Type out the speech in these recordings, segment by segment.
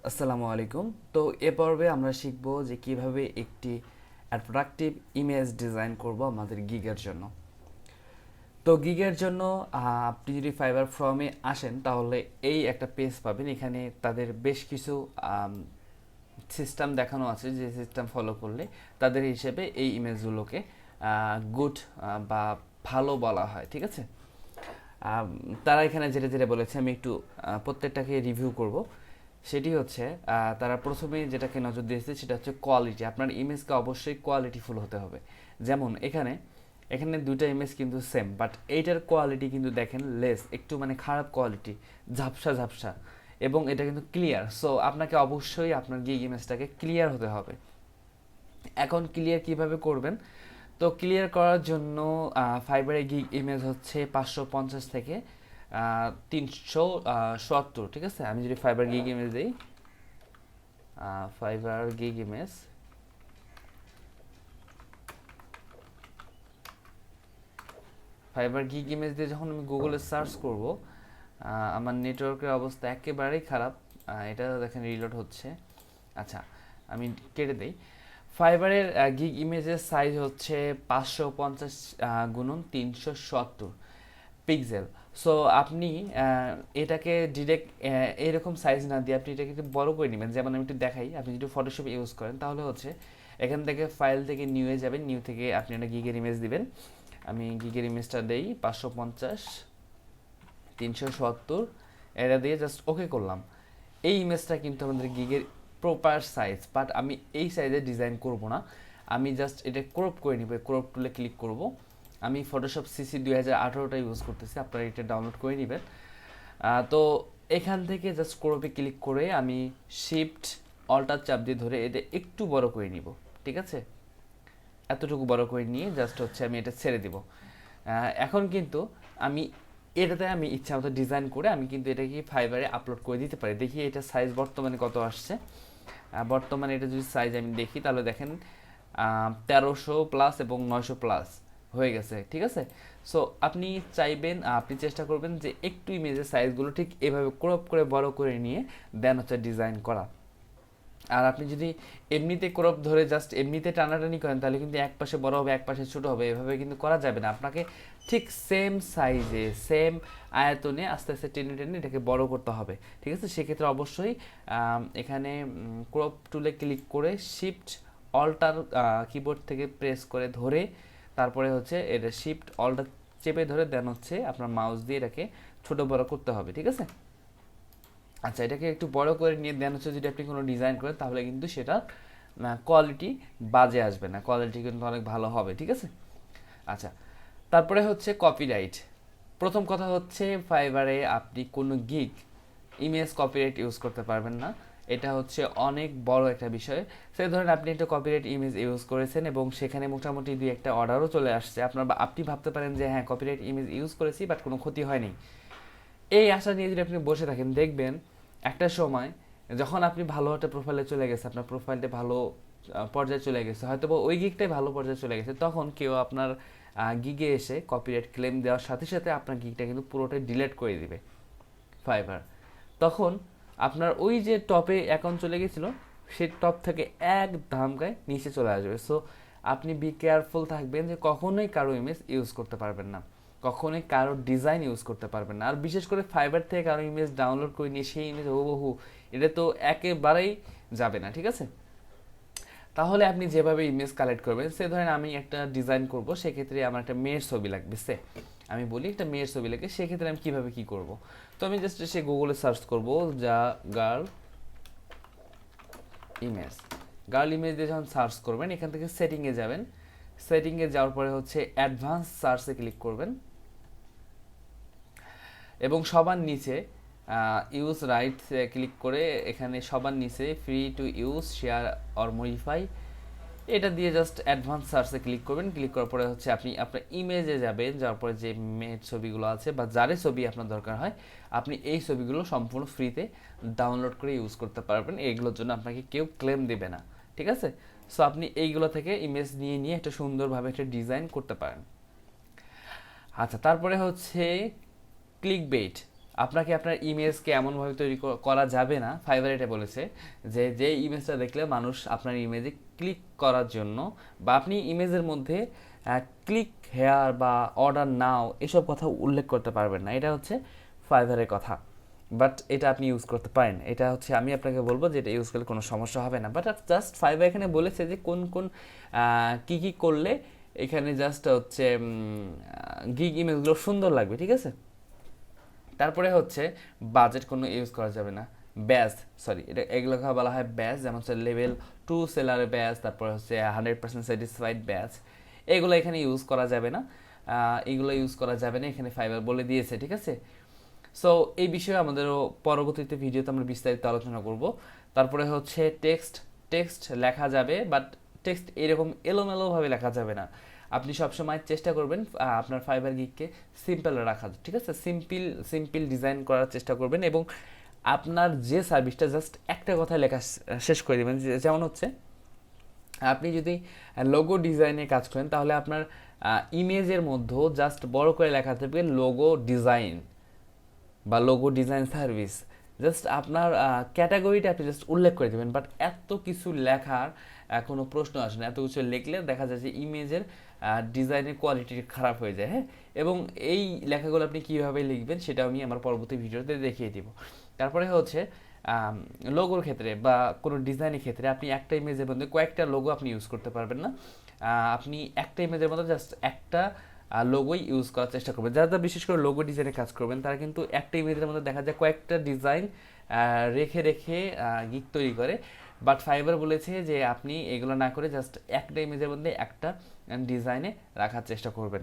আসসালামু আলাইকুম। তো এ পর্বে আমরা শিখব যে কিভাবে একটি অ্যাট্রাকটিভ ইমেজ ডিজাইন করব আমাদের গিগের জন্য। তো গিগের জন্য আপনি যদি ফাইবার ফ্রমে আসেন তাহলে এই একটা পেজ পাবেন। এখানে তাদের বেশ কিছু সিস্টেম দেখানো আছে, যে সিস্টেম ফলো করলে তাদের হিসেবে এই ইমেজগুলোকে গুড বা ভালো বলা হয়। ঠিক আছে, আম, তারা এখানে যেটা যেটা বলেছে আমি একটু প্রত্যেকটাকে রিভিউ করব। সেটি হচ্ছে তারা প্রথমে যেটাকে নজর দিয়েছে সেটা হচ্ছে কোয়ালিটি। আপনার ইমেজকে অবশ্যই কোয়ালিটিফুল হতে হবে। যেমন এখানে এখানে দুইটা ইমেজ কিন্তু সেম, বাট এইটার কোয়ালিটি কিন্তু দেখেন লেস, একটু মানে খারাপ কোয়ালিটি, ঝাপসা ঝাপসা, এবং এটা কিন্তু ক্লিয়ার। সো আপনাকে অবশ্যই আপনার গিগ ইমেজটাকে ক্লিয়ার হতে হবে। এখন ক্লিয়ার কিভাবে করবেন? তো ক্লিয়ার করার জন্য ফাইবারের গিগ ইমেজ হচ্ছে 550 থেকে 370। ঠিক আছে, আমি যদি ফাইবার গিগ ইমেজ দিই, fibre gig image, fibre gig image দিয়ে যখন আমি গুগলে সার্চ করব, আমার নেটওয়ার্কের অবস্থা একেবারেই খারাপ। এটা দেখেন রিলোড হচ্ছে। আচ্ছা, আমি কেটে দিই। ফাইবারের গিগ ইমেজের সাইজ হচ্ছে 550 × 370 পিক্সেল। সো আপনি এটাকে ডিরেক্ট এরকম সাইজ না দিয়ে আপনি এটাকে একটু বড় করে নেবেন। যেমন আমি একটু দেখাই, আপনি যদি ফটোশপ ইউজ করেন তাহলে হচ্ছে এখান থেকে ফাইল থেকে নিউয়ে যাবেন, নিউ থেকে আপনি একটা গিগের ইমেজ দিবেন। আমি গিগের ইমেজটা দেই 550 × 370, এটা দিয়ে জাস্ট ওকে করলাম। এই ইমেজটা কিন্তু আমাদের গিগের প্রপার সাইজ, বাট আমি এই সাইজে ডিজাইন করব না। আমি জাস্ট এটা ক্রপ করে নিব, ক্রপ টুলে ক্লিক করব। আমি ফটোশপ সিসি 2018টা ইউজ করতেছি, আপনারা এটা ডাউনলোড করে নেবেন। তো এখান থেকে জাস্ট ক্রপে ক্লিক করে আমি শিফট অল্টার চাপ দিয়ে ধরে এটা একটু বড় করে নিব। ঠিক আছে, এতটুকু বড় করে নিয়ে জাস্ট হচ্ছে আমি এটা ছেড়ে দিব। এখন কিন্তু আমি এটাতে আমি ইচ্ছা মতো ডিজাইন করে আমি কিন্তু এটাকে ফাইবারে আপলোড করে দিতে পারি। দেখি এটা সাইজ বর্তমানে কত আসছে। বর্তমানে এটা যদি সাইজ আমি দেখি তাহলে দেখেন 1300+ এবং 900+ হয়ে গেছে। ঠিক আছে, সো আপনি চাইবেন, আপনি চেষ্টা করবেন যে একটু ইমেজের সাইজগুলো ঠিক এভাবে ক্রপ করে বড় করে নিয়ে দেন হচ্ছে ডিজাইন করা। আর আপনি যদি এমনিতে ক্রপ ধরে জাস্ট এমনিতে টানাটানি করেন তাহলে কিন্তু এক পাশে বড় হবে এক পাশে ছোট হবে, এভাবে কিন্তু করা যাবে না। আপনাকে ঠিক সেম সাইজে সেম আয়তনে আস্তে আস্তে টেনে টেনে এটাকে বড় করতে হবে। ঠিক আছে, সেক্ষেত্রে অবশ্যই এখানে ক্রপ টুলে ক্লিক করে শিফট অল্টার কিবোর্ড থেকে প্রেস করে ধরে তারপরে হচ্ছে এটা শিফট অল্টার চেপে ধরে দেন হচ্ছে আপনার মাউস দিয়ে এটাকে ছোট বড় করতে হবে। ঠিক আছে, আচ্ছা, এটাকে একটু বড় করে নিয়ে দেন হচ্ছে যদি আপনি কোনো ডিজাইন করেন তাহলে কিন্তু সেটা কোয়ালিটি বাজে আসবে না, কোয়ালিটি কিন্তু অনেক ভালো হবে। ঠিক আছে, আচ্ছা, তারপরে হচ্ছে কপিরাইট। প্রথম কথা হচ্ছে ফাইবারে আপনি কোনো গিগ ইমেজ কপিরাইট ইউজ করতে পারবেন না। এটা হচ্ছে অনেক বড় একটা বিষয়। সে ধরেন আপনি একটা কপিরাইট ইমেজ ইউজ করেছেন এবং সেখানে মোটামুটি দুই একটা অর্ডারও চলে আসছে, আপনি ভাবতে পারেন যে হ্যাঁ কপিরাইট ইমেজ ইউজ করেছি বাট কোনো ক্ষতি হয়নি। এই আশা নিয়ে যদি আপনি বসে থাকেন দেখবেন একটা সময় যখন আপনি ভালো একটা প্রোফাইলে চলে গেছে, আপনার প্রোফাইলটা ভালো পর্যায়ে চলে গেছে, হয়তো বা ওই গিগটাই ভালো পর্যায়ে চলে গেছে, তখন কেউ আপনার গিগে এসে কপিরাইট ক্লেম দেওয়ার সাথে সাথে আপনার গিগটা কিন্তু পুরোটাই ডিলিট করে দিবে ফাইবার। তখন আপনার ওই যে টপে অ্যাকাউন্ট চলে গেছিল সেই টপ থেকে এক ধামকায় নিচে চলে আসবে। সো আপনি বি কেয়ারফুল থাকবেন যে কখনোই কারো ইমেজ ইউজ করতে পারবেন না, কখনোই কারো ডিজাইন ইউজ করতে পারবেন না। আর বিশেষ করে ফাইবার থেকে কারো ইমেজ ডাউনলোড করে নিয়ে সেই ইমেজ হুবহু, এটা তো একেবারেই যাবে না। ঠিক আছে, তাহলে আপনি যেভাবে ইমেজ কালেক্ট করবেন, সে ধরেন আমি একটা ডিজাইন করব, সেক্ষেত্রে আমার একটা মেয়ের ছবি লাগবে। আমি বলি একটা মেয়ের ছবি লাগে, সেক্ষেত্রে আমি কিভাবে কি করব? তো আমি জাস্ট সে গুগলে সার্চ করব যা গার্ল ইমেজ। গার্ল ইমেজ দিয়ে যখন সার্চ করবেন এখান থেকে সেটিংয়ে যাবেন, সেটিংয়ে যাওয়ার পরে হচ্ছে অ্যাডভান্স সার্চে ক্লিক করবেন এবং সবার নিচে ইউজ রাইট ক্লিক করে এখানে সবার নিচে free to use share or modify এটা দিয়ে জাস্ট অ্যাডভান্স সার্চে ক্লিক করবেন। ক্লিক করার পরে হচ্ছে আপনি আপনার ইমেজে যাবেন, যাওয়ার পরে যে মেয়ের ছবিগুলো আছে বা যারে ছবি আপনার দরকার হয় আপনি এই ছবিগুলো সম্পূর্ণ ফ্রিতে ডাউনলোড করে ইউজ করতে পারবেন। এইগুলোর জন্য আপনাকে কেউ ক্লেম দেবে না। ঠিক আছে, সো আপনি এইগুলো থেকে ইমেজ নিয়ে নিয়ে একটা সুন্দরভাবে একটা ডিজাইন করতে পারেন। আচ্ছা, তারপরে হচ্ছে ক্লিক বেইট। আপনাকে আপনার ইমেজকে এমনভাবে তৈরি করা যাবে না, ফাইবার এটা বলেছে যে ইমেজটা দেখলে মানুষ আপনার ইমেজে ক্লিক করার জন্য বা আপনি ইমেজের মধ্যে ক্লিক হেয়ার বা অর্ডার নাও এসব কথা উল্লেখ করতে পারবেন না। এটা হচ্ছে ফাইবারের কথা, বাট এটা আপনি ইউজ করতে পারেন। এটা হচ্ছে আমি আপনাকে বলবো যে এটা ইউজ করলে কোনো সমস্যা হবে না, বাট জাস্ট ফাইবার এখানে বলেছে যে কোন কোন কী কী করলে এখানে জাস্ট হচ্ছে গিগ ইমেজগুলো সুন্দর লাগবে, ঠিক আছে। তারপরে হচ্ছে বাজেট কোনো ইউজ করা যাবে না। ব্যাজ, সরি এটা এগুলোকে বলা হয় ব্যাজ, যেমন হচ্ছে লেভেল 2 সেলার ব্যাজ, তারপরে হচ্ছে 100% স্যাটিসফাইড ব্যাজ, এগুলো এখানে ইউজ করা যাবে না। এগুলো ইউজ করা যাবে না এখানে ফাইবার বলে দিয়েছে, ঠিক আছে। সো এই বিষয়ে আমাদেরও পরবর্তীতে ভিডিওতে আমরা বিস্তারিত আলোচনা করব। তারপরে হচ্ছে টেক্সট লেখা যাবে, বাট টেক্সট এরকম এলোমেলোভাবে লেখা যাবে না। আপনি সবসময় চেষ্টা করবেন আপনার ফাইবার গিগকে সিম্পল রাখার, ঠিক আছে। সিম্পল ডিজাইন করার চেষ্টা করবেন এবং আপনার যে সার্ভিসটা জাস্ট একটা কথায় লেখা শেষ করে দেবেন। যেমন হচ্ছে আপনি যদি লোগো ডিজাইনে কাজ করেন তাহলে আপনার ইমেজের মধ্যেও জাস্ট বড় করে লেখা থাকবে লোগো ডিজাইন বা লোগো ডিজাইন সার্ভিস। জাস্ট আপনার ক্যাটাগরিটা আপনি জাস্ট উল্লেখ করে দেবেন, বাট এত কিছু লেখার কোনো প্রশ্ন আসে না। এত কিছু লিখলে দেখা যায় যে ইমেজের ডিজাইনের কোয়ালিটি খারাপ হয়ে যায়, হ্যাঁ। এবং এই লেখাগুলো আপনি কীভাবে লিখবেন সেটা আমি আমার পরবর্তী ভিডিওতে দেখিয়ে দিব। তারপরে হচ্ছে লোগোর ক্ষেত্রে বা কোনো ডিজাইনের ক্ষেত্রে আপনি একটা ইমেজের মধ্যে কয়েকটা লোগো আপনি ইউজ করতে পারবেন না। আপনি একটা ইমেজের মধ্যে জাস্ট একটা লোগোই ইউজ করার চেষ্টা করবেন। যারা বিশেষ করে লোগো ডিজাইনে কাজ করবেন তারা কিন্তু একটা ইমেজের মধ্যে দেখা যায় কয়েকটা ডিজাইন রেখে রেখে গিগ তৈরি করে, বাট ফাইবার বলেছে যে আপনি এগুলো না করে জাস্ট একটা ইমেজের মধ্যে একটা ডিজাইনে রাখার চেষ্টা করবেন।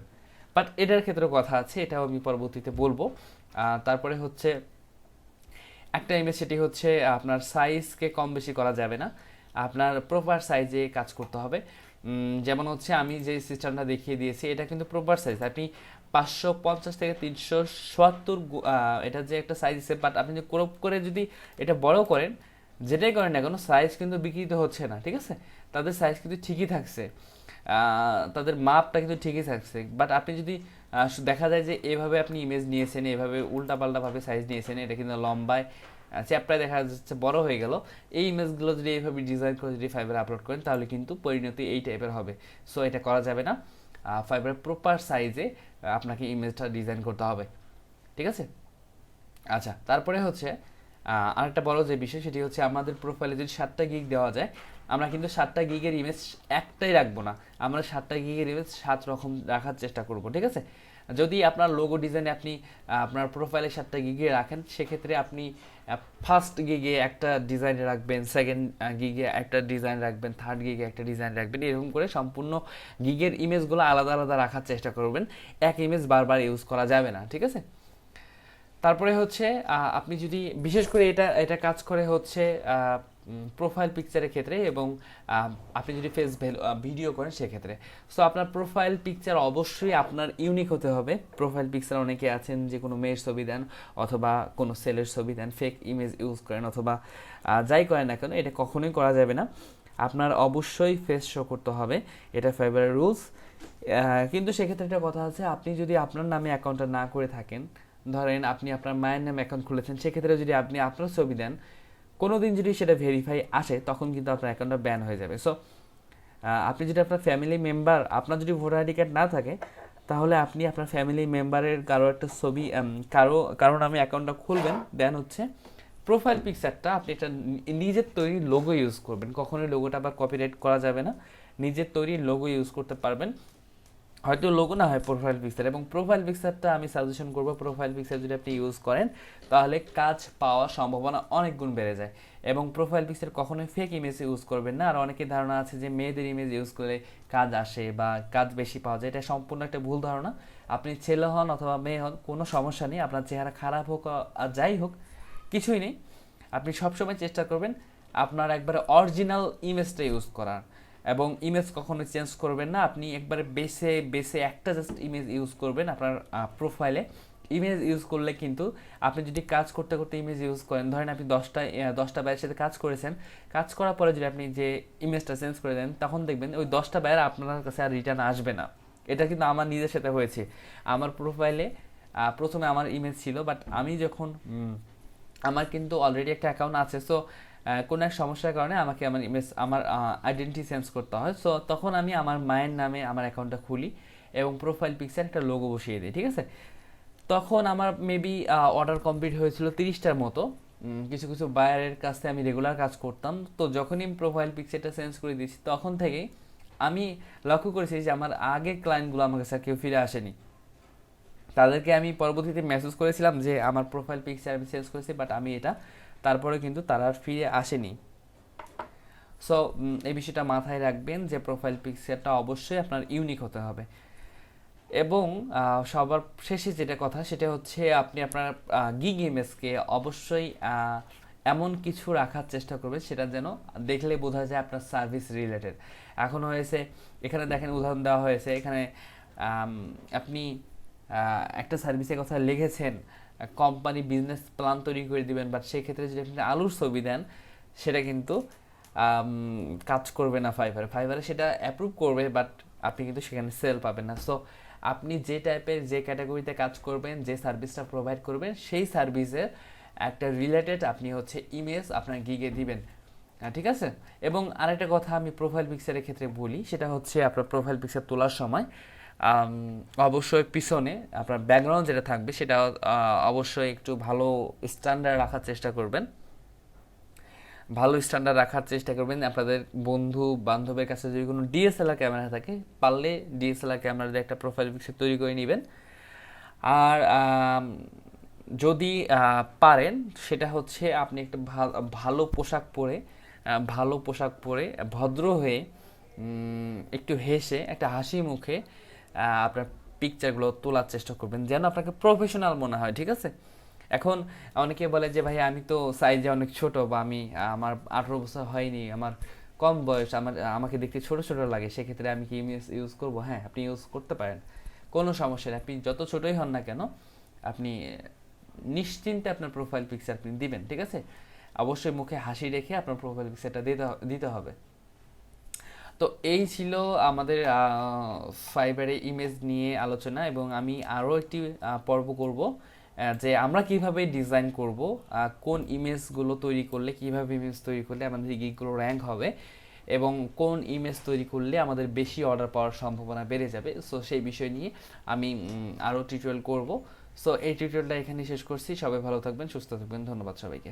বাট এটার ক্ষেত্রে কথা আছে, এটাও আমি পরবর্তীতে বলবো। তারপরে হচ্ছে একটা ইমেজ, সেটি হচ্ছে আপনার সাইজকে কম বেশি করা যাবে না, আপনার প্রপার সাইজে কাজ করতে হবে। যেমন হচ্ছে আমি যে সিস্টেমটা দেখিয়ে দিয়েছি এটা কিন্তু প্রপার সাইজ। আপনি 550 থেকে 377 এটা যে একটা সাইজ আছে, বাট আপনি যদি ক্রপ করে যদি এটা বড় করেন, যেটাই করেন না কেন সাইজ কিন্তু বিকৃত হচ্ছে না, ঠিক আছে। তাদের সাইজ কিন্তু ঠিকই থাকছে, তাদের মাপটা কিন্তু ঠিকই থাকছে। বাট আপনি যদি দেখা যায় যে এভাবে আপনি ইমেজ নিয়েছেন, এভাবে উল্টাপাল্টাভাবে সাইজ নিয়েছেন, এটা কিন্তু লম্বায় চ্যাপ্টায় দেখা যাচ্ছে বড় হয়ে গেল। এই ইমেজগুলো যদি এইভাবে ডিজাইন করে যদি ফাইবারে আপলোড করেন তাহলে কিন্তু পরিণতি এই টাইপের হবে। সো এটা করা যাবে না, ফাইবারের প্রপার সাইজে আপনাকে ইমেজটা ডিজাইন করতে হবে, ঠিক আছে। আচ্ছা, তারপরে হচ্ছে আরেকটা বড় যে বিষয় সেটি হচ্ছে আমাদের প্রোফাইলে যদি 7টা গিগ দেওয়া যায়, আমরা কিন্তু 7টা গিগের ইমেজ একটাই রাখবো না, আমরা 7টা গিগের ইমেজ 7 রকম রাখার চেষ্টা করব, ঠিক আছে। যদি আপনার লোগো ডিজাইনে আপনি আপনার প্রোফাইলে 7টা গিগে রাখেন, সেক্ষেত্রে আপনি ফার্স্ট গিগে একটা ডিজাইন রাখবেন, সেকেন্ড গিগে একটা ডিজাইন রাখবেন, থার্ড গিগে একটা ডিজাইন রাখবেন, এরকম করে সম্পূর্ণ গিগের ইমেজগুলো আলাদা আলাদা রাখার চেষ্টা করবেন। এক ইমেজ বারবার ইউজ করা যাবে না, ঠিক আছে। তারপরে হচ্ছে আপনি যদি বিশেষ করে এটা কাজ করে হচ্ছে প্রোফাইল পিকচারের ক্ষেত্রে, এবং আপনি যদি ফেস ভিডিও করেন সেক্ষেত্রে। সো আপনার প্রোফাইল পিকচার অবশ্যই আপনার ইউনিক হতে হবে। প্রোফাইল পিকচার অনেকে আছেন যে কোনো মেয়ের ছবি দেন অথবা কোনো সেলের ছবি দেন, ফেক ইমেজ ইউজ করেন অথবা যাই করেন না কেন, এটা কখনোই করা যাবে না। আপনার অবশ্যই ফেস শো করতে হবে, এটা ফাইবারের রুলস। কিন্তু সেক্ষেত্রে একটা কথা আছে, আপনি যদি আপনার নামে অ্যাকাউন্টটা না করে থাকেন, ধরেন আপনি আপনার মায়ের নামে অ্যাকাউন্ট খুলেছেন, সেক্ষেত্রে যদি আপনি আপনার ছবি দেন, কোনো দিন যদি সেটা ভেরিফাই আসে তখন কিন্তু আপনার অ্যাকাউন্টটা ব্যান হয়ে যাবে। সো আপনি যদি আপনার ফ্যামিলি মেম্বার, আপনার যদি ভোটার আইডি কার্ড না থাকে, তাহলে আপনি আপনার ফ্যামিলি মেম্বারের কারো একটা ছবি কারো নামে অ্যাকাউন্টটা খুলবেন, দেন হচ্ছে প্রোফাইল পিকচারটা আপনি একটা নিজের তৈরি লোগো ইউজ করবেন। কখনোই লোগোটা আবার কপিরাইট করা যাবে না, নিজের তৈরি লোগো ইউজ করতে পারবেন, হয়তো লোগো না হয় প্রোফাইল পিকচার। এবং প্রোফাইল পিকচারটা আমি সাজেশন করবো, প্রোফাইল পিকচার যদি আপনি ইউজ করেন তাহলে কাজ পাওয়ার সম্ভাবনা অনেক গুণ বেড়ে যায়। এবং প্রোফাইল পিকচার কখনোই ফেক ইমেজ ইউজ করবেন না। আর অনেকের ধারণা আছে যে মেয়েদের ইমেজ ইউজ করলে কাজ আসে বা কাজ বেশি পাওয়া যায়, এটা সম্পূর্ণ একটা ভুল ধারণা। আপনি ছেলে হন অথবা মেয়ে হন, কোনো সমস্যা নেই, আপনার চেহারা খারাপ হোক আর যাই হোক কিছুই নেই, আপনি সবসময় চেষ্টা করবেন আপনার একবারে অরিজিনাল ইমেজটা ইউজ করার। এবং ইমেজ কখনো চেঞ্জ করবেন না, আপনি একবারে বেসে একটা জাস্ট ইমেজ ইউজ করবেন আপনার প্রোফাইলে। ইমেজ ইউজ করলে কিন্তু আপনি যদি কাজ করতে করতে ইমেজ ইউজ করেন, ধরেন আপনি 10টা ব্যয়ের সাথে কাজ করেছেন, কাজ করার পরে যদি আপনি যে ইমেজটা চেঞ্জ করে দেন, তখন দেখবেন ওই 10টা ব্যয়ের আপনার কাছে আর রিটার্ন আসবে না। এটা কিন্তু আমার নিজের সাথে হয়েছে। আমার প্রোফাইলে প্রথমে আমার ইমেজ ছিল, বাট আমি যখন আমার কিন্তু অলরেডি একটা অ্যাকাউন্ট আছে, সো কোনো এক সমস্যার কারণে আমাকে আমার ইমেজ আমার আইডেন্টিটি চেঞ্জ করতে হয়। সো তখন আমি আমার মায়ের নামে আমার অ্যাকাউন্টটা খুলি এবং প্রোফাইল পিকচার একটা লোগো বসিয়ে দিই, ঠিক আছে। তখন আমার মেবি অর্ডার কমপ্লিট হয়েছিল 30টার মতো। কিছু কিছু বায়ারের কাছে আমি রেগুলার কাজ করতাম, তো যখনই প্রোফাইল পিকচারটা চেঞ্জ করে দিয়েছি তখন থেকেই আমি লক্ষ্য করেছি যে আমার আগের ক্লায়েন্টগুলো আমার কাছে আর কেউ ফিরে আসেনি। তাদেরকে আমি পরবর্তীতে মেসেজ করেছিলাম যে আমার প্রোফাইল পিকচার আমি চেঞ্জ করেছি, বাট আমি এটা, তারপরে কিন্তু তারা আর ফিরে আসেনি। সো এই বিষয়টা মাথায় রাখবেন যে প্রোফাইল পিকচারটা অবশ্যই আপনার ইউনিক হতে হবে। এবং সবার শেষে যেটা কথা সেটা হচ্ছে আপনি আপনার গিগ ইমেজকে অবশ্যই এমন কিছু রাখার চেষ্টা করবেন সেটা যেন দেখলে বোঝা যায় আপনার সার্ভিস রিলেটেড। এখন হয়েছে, এখানে দেখেন উদাহরণ দেওয়া হয়েছে, এখানে আপনি একটা সার্ভিসের কথা লিখেছেন, কোম্পানি বিজনেস প্ল্যান তৈরি করে দিবেন, বাট সেক্ষেত্রে যদি আপনি আলুর ছবি দেন সেটা কিন্তু কাজ করবে না ফাইবারে। ফাইবারে সেটা অ্যাপ্রুভ করবে, বাট আপনি কিন্তু সেখানে সেল পাবেন না। সো আপনি যে টাইপের, যে ক্যাটাগরিতে কাজ করবেন, যে সার্ভিসটা প্রোভাইড করবেন, সেই সার্ভিসের একটা রিলেটেড আপনি হচ্ছে ইমেজ আপনার গিগে দিবেন, ঠিক আছে। এবং আরেকটা কথা আমি প্রোফাইল পিকচারের ক্ষেত্রে বলি, সেটা হচ্ছে আপনার প্রোফাইল পিকচার তোলার সময় অবশ্যই পিছনে আপনার ব্যাকগ্রাউন্ড যেটা থাকবে সেটা অবশ্যই একটু ভালো স্ট্যান্ডার্ড রাখার চেষ্টা করবেন। ভালো স্ট্যান্ডার্ড রাখার চেষ্টা করবেন। আপনাদের বন্ধু বান্ধবের কাছে যদি কোনো ডিএসএলআর ক্যামেরা থাকে, পারলে ডিএসএলআর ক্যামেরা দিয়ে একটা প্রোফাইল পিকচার তৈরি করে নেবেন। আর যদি পারেন সেটা হচ্ছে আপনি একটা ভালো পোশাক পরে, ভালো পোশাক পরে ভদ্র হয়ে একটু হেসে একটা হাসি মুখে আপনার পিকচারগুলো তোলার চেষ্টা করবেন যেন আপনাকে প্রফেশনাল মনে হয়, ঠিক আছে। এখন অনেকে বলে যে ভাই আমি তো সাইজে অনেক ছোট, বা আমি আমার 18 বছর হয়নি, আমার কম বয়স, আমাকে দেখতে ছোট ছোট লাগে, সেক্ষেত্রে আমি কি ইমেজ ইউজ করবো? হ্যাঁ, আপনি ইউজ করতে পারেন, কোনো সমস্যা নেই। আপনি যত ছোটই হন না কেন, আপনি নিশ্চিন্তে আপনার প্রোফাইল পিকচার আপনি দিবেন, ঠিক আছে। অবশ্যই মুখে হাসি রেখে আপনার প্রোফাইল পিকচারটা দিতে হবে। তো এই ছিল আমাদের ফাইবারে ইমেজ নিয়ে আলোচনা, এবং আমি আরও একটি পর্ব করব যে আমরা কিভাবে ডিজাইন করব, কোন ইমেজগুলো তৈরি করলে, কিভাবে ইমেজ তৈরি করলে আমাদের গিগগুলো র্যাঙ্ক হবে, এবং কোন ইমেজ তৈরি করলে আমাদের বেশি অর্ডার পাওয়ার সম্ভাবনা বেড়ে যাবে। সো সেই বিষয় নিয়ে আমি আরও টিউটোরিয়াল করব। সো এই টিউটোরিয়ালটা এখানে শেষ করছি। সবাই ভালো থাকবেন, সুস্থ থাকবেন, ধন্যবাদ সবাইকে।